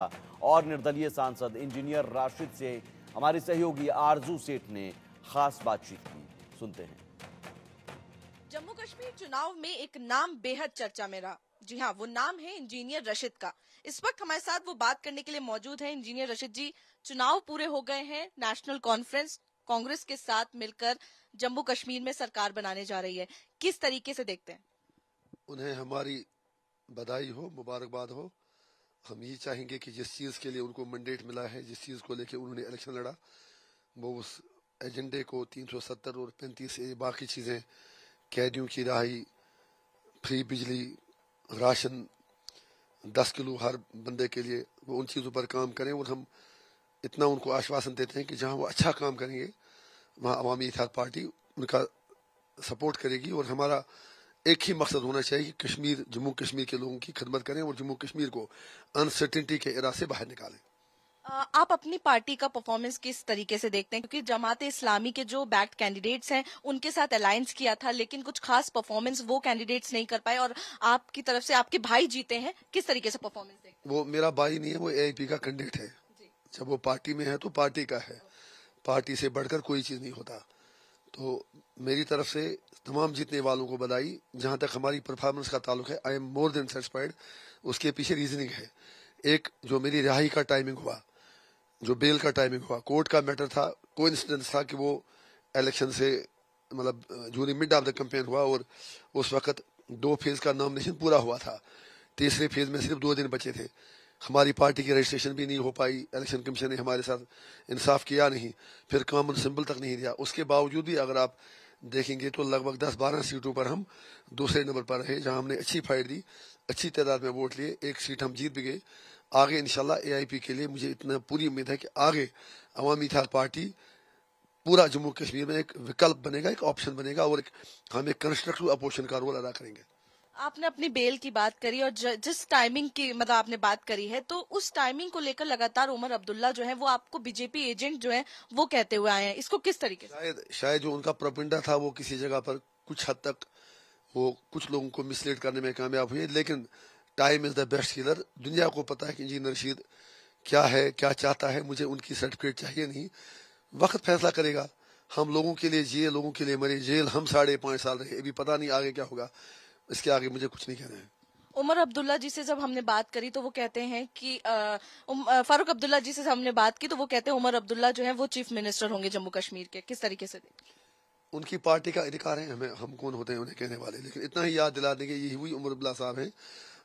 और निर्दलीय सांसद इंजीनियर राशिद से हमारी सहयोगी आरजू सेठ ने खास बातचीत की। सुनते हैं। जम्मू कश्मीर चुनाव में एक नाम बेहद चर्चा में रहा। जी हाँ, वो नाम है इंजीनियर रशीद का। इस वक्त हमारे साथ वो बात करने के लिए मौजूद है। इंजीनियर रशीद जी, चुनाव पूरे हो गए हैं, नेशनल कॉन्फ्रेंस कांग्रेस के साथ मिलकर जम्मू कश्मीर में सरकार बनाने जा रही है, किस तरीके से देखते हैं? उन्हें हमारी बधाई हो, मुबारकबाद हो। हम ये चाहेंगे कि जिस चीज़ के लिए उनको मैंडेट मिला है, जिस चीज़ को लेकर उन्होंने इलेक्शन लड़ा, वो उस एजेंडे को 370 और 35 बाकी चीज़ें, कैदियों की रिहाई, फ्री बिजली, राशन 10 किलो हर बंदे के लिए, वो उन चीज़ों पर काम करें। और हम इतना उनको आश्वासन देते हैं कि जहाँ वो अच्छा काम करेंगे वहाँ अवामी इत्तेहाद पार्टी उनका सपोर्ट करेगी। और हमारा एक ही मकसद होना चाहिए कि कश्मीर, जम्मू कश्मीर के लोगों की खिदमत करें और जम्मू कश्मीर को अनसर्टेनिटी के एरा से बाहर निकालें। आप अपनी पार्टी का परफॉर्मेंस किस तरीके से देखते हैं? क्योंकि जमात इस्लामी के जो बैक्ड कैंडिडेट्स हैं उनके साथ अलायंस किया था, लेकिन कुछ खास परफॉर्मेंस वो कैंडिडेट्स नहीं कर पाए और आपकी तरफ से आपके भाई जीते हैं, किस तरीके से परफॉर्मेंस देखते हैं? वो मेरा भाई नहीं है, वो एआईपी का कैंडिडेट है। जब वो पार्टी में है तो पार्टी का है, पार्टी से बढ़कर कोई चीज़ नहीं होता। तो मेरी तरफ से तमाम जीतने वालों को बधाई। जहाँ तक हमारी परफॉर्मेंस का ताल्लुक है, I am more than satisfied. उसके पीछे रीजनिंग है। एक, जो मेरी रिहाई का टाइमिंग हुआ, जो बेल का टाइमिंग हुआ, कोर्ट का मैटर था, कोइंसिडेंस था कि वो इलेक्शन से मतलब during mid of the campaign हुआ और उस वक्त 2 फेज का नॉमिनेशन पूरा हुआ था। तीसरे फेज में सिर्फ 2 दिन बचे थे। हमारी पार्टी की रजिस्ट्रेशन भी नहीं हो पाई, इलेक्शन कमीशन ने हमारे साथ इंसाफ किया नहीं, फिर कॉमन सिंबल तक नहीं दिया। उसके बावजूद भी अगर आप देखेंगे तो लगभग 10-12 सीटों पर हम दूसरे नंबर पर रहे, जहां हमने अच्छी फाइट दी, अच्छी तादाद में वोट लिए, एक सीट हम जीत भी गए। आगे इंशाल्लाह एआईपी के लिए मुझे इतना पूरी उम्मीद है कि आगे अवामी इत्तेहाद पार्टी पूरा जम्मू कश्मीर में एक विकल्प बनेगा, एक ऑप्शन बनेगा और हम एक कंस्ट्रक्टिव अपोजिशन का रोल अदा करेंगे। आपने अपनी बेल की बात करी और जिस टाइमिंग की मतलब आपने बात करी है, तो उस टाइमिंग को लेकर लगातार उमर अब्दुल्ला जो है वो आपको बीजेपी एजेंट जो है वो कहते हुए आए हैं, इसको किस तरीके से? शायद जो उनका प्रोपेगेंडा था वो किसी जगह पर कुछ हद तक वो कुछ लोगों को मिसलीड करने में कामयाब हुए, लेकिन time is the best healer. दुनिया को पता है कि इंजीनियर रशीद क्या है, क्या चाहता है। मुझे उनकी सर्टिफिकेट चाहिए नहीं, वक्त फैसला करेगा। हम लोगों के लिए जिए, लोगों के लिए मरे। जेल हम 5.5 साल रहे, अभी पता नहीं आगे क्या होगा। इसके आगे मुझे कुछ नहीं कहना है। उमर अब्दुल्ला जी से जब हमने बात करी तो वो कहते हैं कि फारूक अब्दुल्ला जी से हमने बात की तो वो कहते हैं उमर अब्दुल्ला जो है वो चीफ मिनिस्टर होंगे जम्मू कश्मीर के, किस तरीके से? उनकी पार्टी का अधिकार है, हम कौन होते हैं उन्हें कहने वाले। लेकिन इतना ही याद दिला देंगे, यही हुई उमर अब्दुल्ला साहब हैं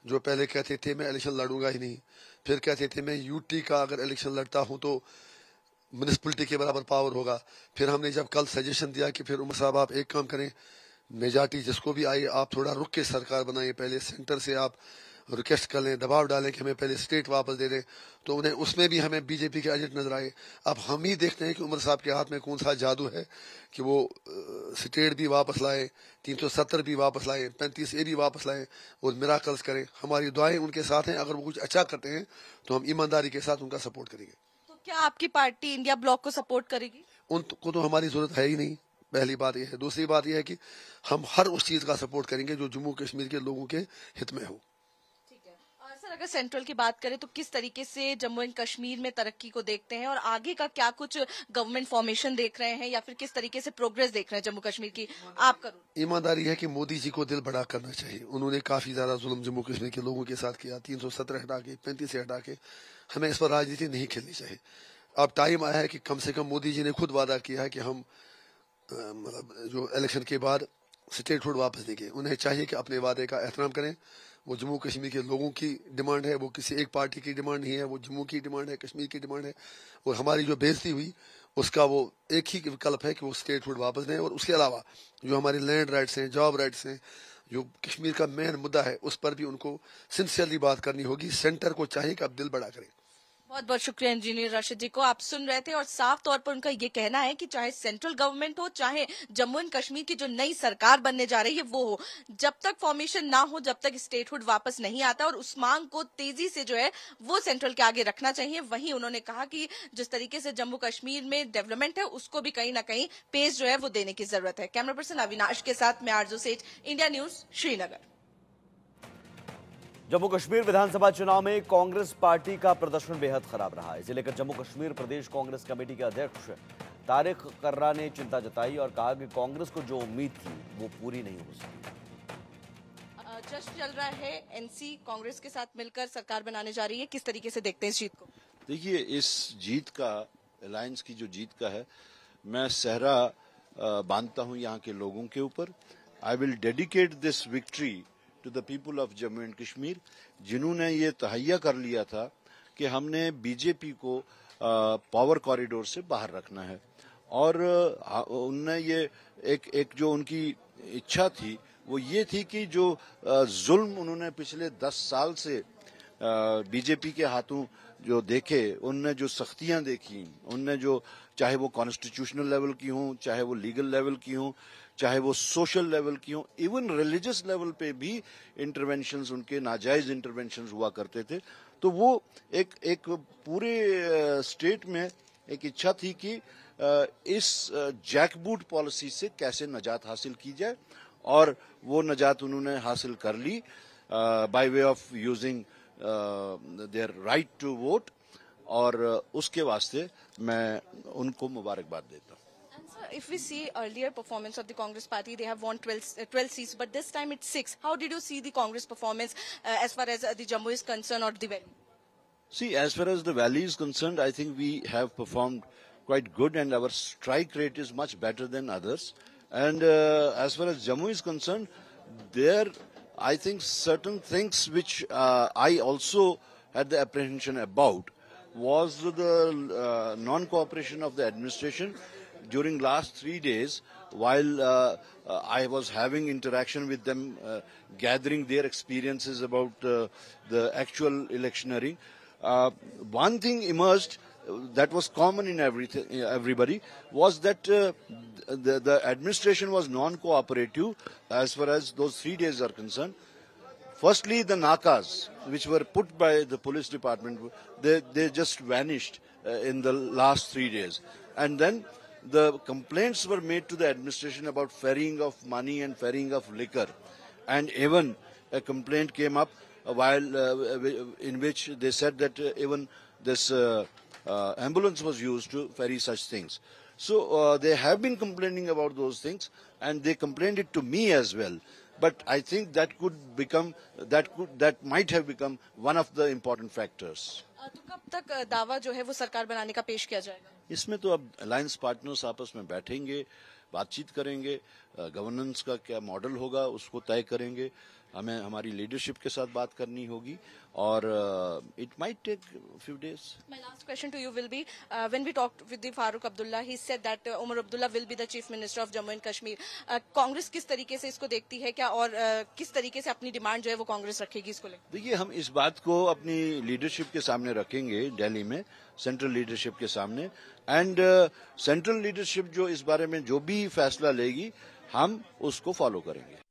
जो पहले कहते थे मैं इलेक्शन लड़ूंगा ही नहीं, फिर कहते थे मैं यूटी का अगर इलेक्शन लड़ता हूं तो म्यूनिसिपलिटी के बराबर पावर होगा। फिर हमने जब कल सजेशन दिया कि फिर उमर साहब आप एक काम करें, मेजॉरिटी जिसको भी आई आप थोड़ा रुक के सरकार बनाएं, पहले सेंटर से आप रिक्वेस्ट कर लें, दबाव डालें कि हमें पहले स्टेट वापस दे दें, तो उन्हें उसमें भी हमें बीजेपी के एजेंट नजर आए। अब हम ही देखते हैं कि उमर साहब के हाथ में कौन सा जादू है कि वो स्टेट भी वापस लाए, 370 भी वापस लाए, 35A भी वापस लाए और मिराकल्स करें। हमारी दुआएं उनके साथ हैं। अगर वो कुछ अच्छा करते हैं तो हम ईमानदारी के साथ उनका सपोर्ट करेंगे। तो क्या आपकी पार्टी इंडिया ब्लॉक को सपोर्ट करेगी? उनको तो हमारी जरूरत है ही नहीं, पहली बात यह है। दूसरी बात यह है कि हम हर उस चीज का सपोर्ट करेंगे जो जम्मू कश्मीर के लोगों के हित में हो। ठीक है। सर, अगर सेंट्रल की बात करें तो किस तरीके से जम्मू एंड कश्मीर में तरक्की को देखते हैं और आगे का क्या कुछ गवर्नमेंट फॉर्मेशन देख रहे हैं या फिर किस तरीके से प्रोग्रेस देख रहे हैं जम्मू कश्मीर की? आप करो। ईमानदारी है कि मोदी जी को दिल बड़ा करना चाहिए। उन्होंने काफी ज्यादा जुल्म जम्मू कश्मीर के लोगों के साथ किया, 370 हटा के 35 हटा के। हमें इस पर राजनीति नहीं खेलनी चाहिए। अब टाइम आया है कि कम से कम मोदी जी ने खुद वादा किया है कि हम मतलब जो इलेक्शन के बाद स्टेटहुड वापस देंगे। उन्हें चाहिए कि अपने वादे का एहतराम करें। वो जम्मू कश्मीर के लोगों की डिमांड है, वो किसी एक पार्टी की डिमांड नहीं है, वो जम्मू की डिमांड है, कश्मीर की डिमांड है। और हमारी जो बेइज्जती हुई उसका वो एक ही विकल्प है कि वो स्टेटहुड वापस दें। और उसके अलावा जो हमारे लैंड राइट्स हैं, जॉब राइट्स हैं, जो कश्मीर का मेन मुद्दा है, उस पर भी उनको सिंसियरली बात करनी होगी। सेंटर को चाहिए कि आप दिल बड़ा करें। बहुत बहुत शुक्रिया इंजीनियर राशिद जी को। आप सुन रहे थे और साफ तौर पर उनका ये कहना है कि चाहे सेंट्रल गवर्नमेंट हो, चाहे जम्मू एंड कश्मीर की जो नई सरकार बनने जा रही है वो हो, जब तक फॉर्मेशन ना हो, जब तक स्टेटहुड वापस नहीं आता और उस मांग को तेजी से जो है वो सेंट्रल के आगे रखना चाहिए। वहीं उन्होंने कहा कि जिस तरीके से जम्मू कश्मीर में डेवलपमेंट है उसको भी कहीं ना कहीं पेस जो है वो देने की जरूरत है। कैमरा पर्सन अविनाश के साथ मैं आरजू सेठ, इंडिया न्यूज, श्रीनगर। जम्मू कश्मीर विधानसभा चुनाव में कांग्रेस पार्टी का प्रदर्शन बेहद खराब रहा है। इसे लेकर जम्मू कश्मीर प्रदेश कांग्रेस कमेटी के अध्यक्ष तारिक कर्रा ने चिंता जताई और कहा कि कांग्रेस को जो उम्मीद थी वो पूरी नहीं हो सकी। जश्न चल रहा है, एनसी कांग्रेस के साथ मिलकर सरकार बनाने जा रही है, किस तरीके से देखते हैं इस जीत को? देखिए, इस जीत का, अलायंस की जो जीत का है, मैं सहरा बांधता हूं यहाँ के लोगों के ऊपर। I will dedicate this victory to the people of Jammu and Kashmir, जिन्होंने ये तहैया कर लिया था कि हमने बीजेपी को पावर कॉरिडोर से बाहर रखना है, और उनने ये एक जो उनकी इच्छा थी वो ये थी कि जो जुल्म उन्होंने पिछले 10 साल से बीजेपी के हाथों जो देखे, उनने जो सख्तियां देखी, उनने जो, चाहे वो कॉन्स्टिट्यूशनल लेवल की हों, चाहे वो लीगल लेवल की हों, चाहे वो सोशल लेवल की हों, इवन रिलीजियस लेवल पे भी इंटरवेंशंस, उनके नाजायज इंटरवेंशंस हुआ करते थे। तो वो एक पूरे स्टेट में एक इच्छा थी कि इस जैकबूट पॉलिसी से कैसे नजात हासिल की जाए, और वो नजात उन्होंने हासिल कर ली by way of using their right to vote, और उसके वास्ते मैं उनको मुबारकबाद देता हूँ। If we see earlier performance of the Congress party, they have won 12 seats, but this time it's 6. How did you see the Congress performance as far as the Jammu is concerned, or the Valley? See, as far as the Valley is concerned, I think we have performed quite good, and our strike rate is much better than others. And as far as Jammu is concerned, there, I think certain things which I also had the apprehension about was the non-cooperation of the administration during last 3 days, while I was having interaction with them, gathering their experiences about the actual electioneering. One thing emerged that was common in everybody, was that the administration was non-cooperative as far as those 3 days are concerned. Firstly, the nakas, which were put by the police department, they just vanished in the last 3 days. And then the complaints were made to the administration about ferrying of money and ferrying of liquor. And even a complaint came up while in which they said that even this ambulance was used to ferry such things. So they have been complaining about those things, and they complained it to me as well. But I think that might have become one of the important factors. तो कब तक दावा जो है वो सरकार बनाने का पेश किया जाएगा? इसमें तो अब अलायंस पार्टनर्स आपस में बैठेंगे, बातचीत करेंगे, गवर्नेंस का क्या मॉडल होगा उसको तय करेंगे। हमें हमारी लीडरशिप के साथ बात करनी होगी, और it might take a few days. My last question to you will be, when we talked with the Farooq Abdullah, he said that Umar Abdullah will be the Chief Minister of Jammu and Kashmir. Congress किस तरीके से इसको देखती है क्या, और किस तरीके से अपनी डिमांड जो है वो कांग्रेस रखेगी इसको लेकर? देखिए, हम इस बात को अपनी लीडरशिप के सामने रखेंगे दिल्ली में, सेंट्रल लीडरशिप के सामने, एंड सेंट्रल लीडरशिप जो इस बारे में जो भी फैसला लेगी, हम उसको फॉलो करेंगे।